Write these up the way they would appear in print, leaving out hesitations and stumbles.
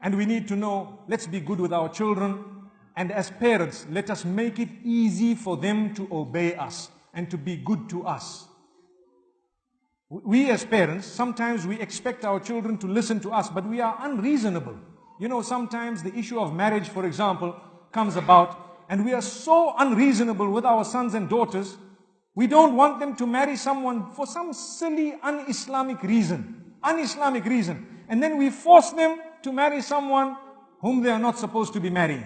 And we need to know, let's be good with our children. And as parents, let us make it easy for them to obey us and to be good to us. We as parents, sometimes we expect our children to listen to us, but we are unreasonable. You know, sometimes the issue of marriage, for example, comes about, and we are so unreasonable with our sons and daughters. We don't want them to marry someone for some silly, un-Islamic reason. Un-Islamic reason. And then we force them to marry someone whom they are not supposed to be marrying.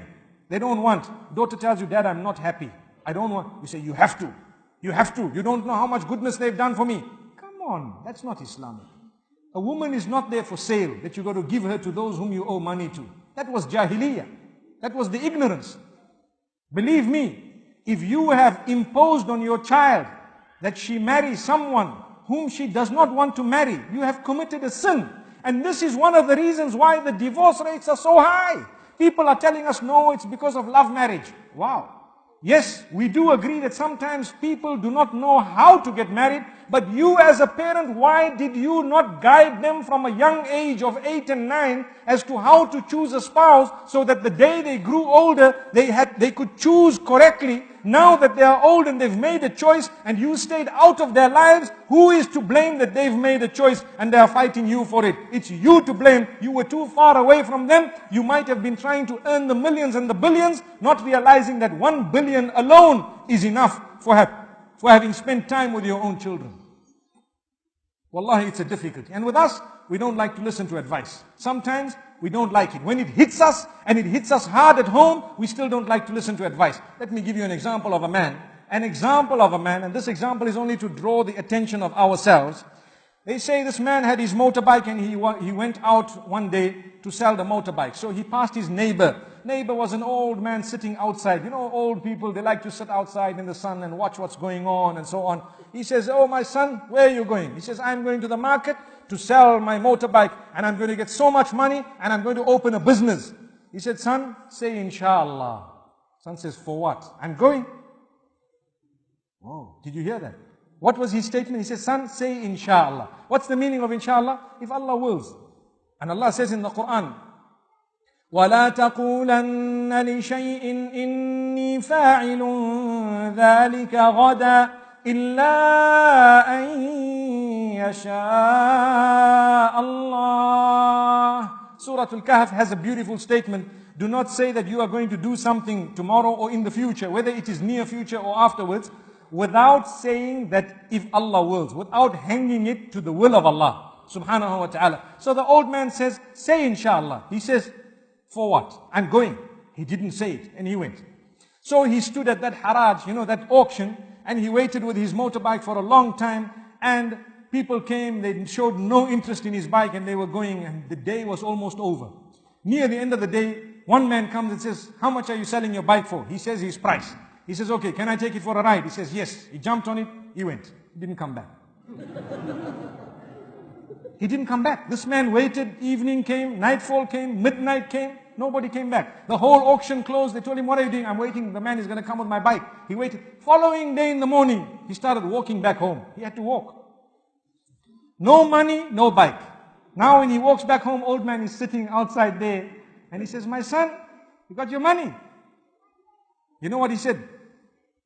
They don't want. Daughter tells you, Dad, I'm not happy. I don't want. You say, you have to. You have to. You don't know how much goodness they've done for me. Come on, that's not Islamic. A woman is not there for sale, that you got to give her to those whom you owe money to. That was Jahiliyyah. That was the ignorance. Believe me, if you have imposed on your child that she marry someone whom she does not want to marry, you have committed a sin. And this is one of the reasons why the divorce rates are so high. People are telling us, no, it's because of love marriage. Wow. Yes, we do agree that sometimes people do not know how to get married, but you as a parent, why did you not guide them from a young age of 8 and 9 as to how to choose a spouse, so that the day they grew older, they could choose correctly? Now that they are old and they've made a choice and you stayed out of their lives, who is to blame that they've made a choice and they are fighting you for it? It's you to blame. You were too far away from them. You might have been trying to earn the millions and the billions, not realizing that 1 billion alone is enough for having spent time with your own children. Wallahi, it's a difficulty. And with us, we don't like to listen to advice. Sometimes we don't like it. When it hits us, and it hits us hard at home, we still don't like to listen to advice. Let me give you an example of a man. An example of a man, and this example is only to draw the attention of ourselves. They say this man had his motorbike and he went out one day to sell the motorbike. So he passed his neighbor. Neighbor was an old man sitting outside. You know, old people, they like to sit outside in the sun and watch what's going on and so on. He says, oh my son, where are you going? He says, I'm going to the market to sell my motorbike, and I'm going to get so much money and I'm going to open a business. He said, son, say inshallah. Son says, for what? I'm going. Oh, did you hear that? What was his statement? He said, son, say inshallah. What's the meaning of inshallah? If Allah wills. And Allah says in the Quran, وَلَا تَقُولَنَّ لِشَيْءٍ إِنِّي فَاعِلٌ ذَلِكَ غَدًا إِلَّا أَن يَشَاءَ اللَّهُ. Surah Al-Kahf has a beautiful statement. Do not say that you are going to do something tomorrow or in the future, whether it is near future or afterwards, without saying that if Allah wills, without hanging it to the will of Allah subhanahu wa ta'ala. So the old man says, say inshallah. He says, for what? I'm going. He didn't say it, and he went. So he stood at that haraj, you know, that auction, and he waited with his motorbike for a long time, and people came, they showed no interest in his bike, and they were going, and the day was almost over. Near the end of the day, one man comes and says, how much are you selling your bike for? He says his price. He says, okay, can I take it for a ride? He says, yes. He jumped on it, he went. He didn't come back. He didn't come back. This man waited, evening came, nightfall came, midnight came, nobody came back. The whole auction closed. They told him, what are you doing? I'm waiting, the man is going to come with my bike. He waited. Following day in the morning, he started walking back home. He had to walk. No money, no bike. Now when he walks back home, old man is sitting outside there, and he says, my son, you got your money? You know what he said?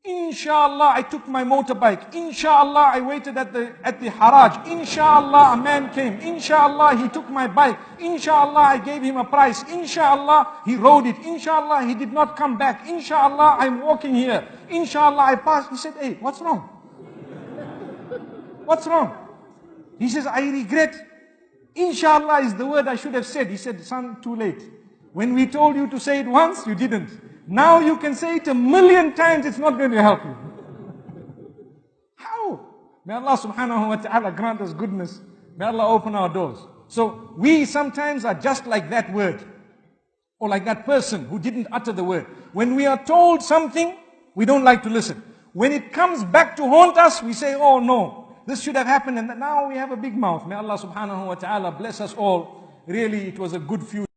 Inshallah, I took my motorbike. Inshallah, I waited at the haraj. Inshallah, a man came. Inshallah, he took my bike. Inshallah, I gave him a price. Inshallah, he rode it. Inshallah, he did not come back. Inshallah, I'm walking here. Inshallah, I passed. He said, hey, what's wrong? What's wrong? He says, I regret. Inshallah is the word I should have said. He said, son, too late. When we told you to say it once, you didn't. Now you can say it 1,000,000 times, it's not going to help you. How? May Allah subhanahu wa ta'ala grant us goodness. May Allah open our doors. So we sometimes are just like that word, or like that person who didn't utter the word. When we are told something, we don't like to listen. When it comes back to haunt us, we say, oh no, this should have happened, and now we have a big mouth. May Allah subhanahu wa ta'ala bless us all. Really, it was a good few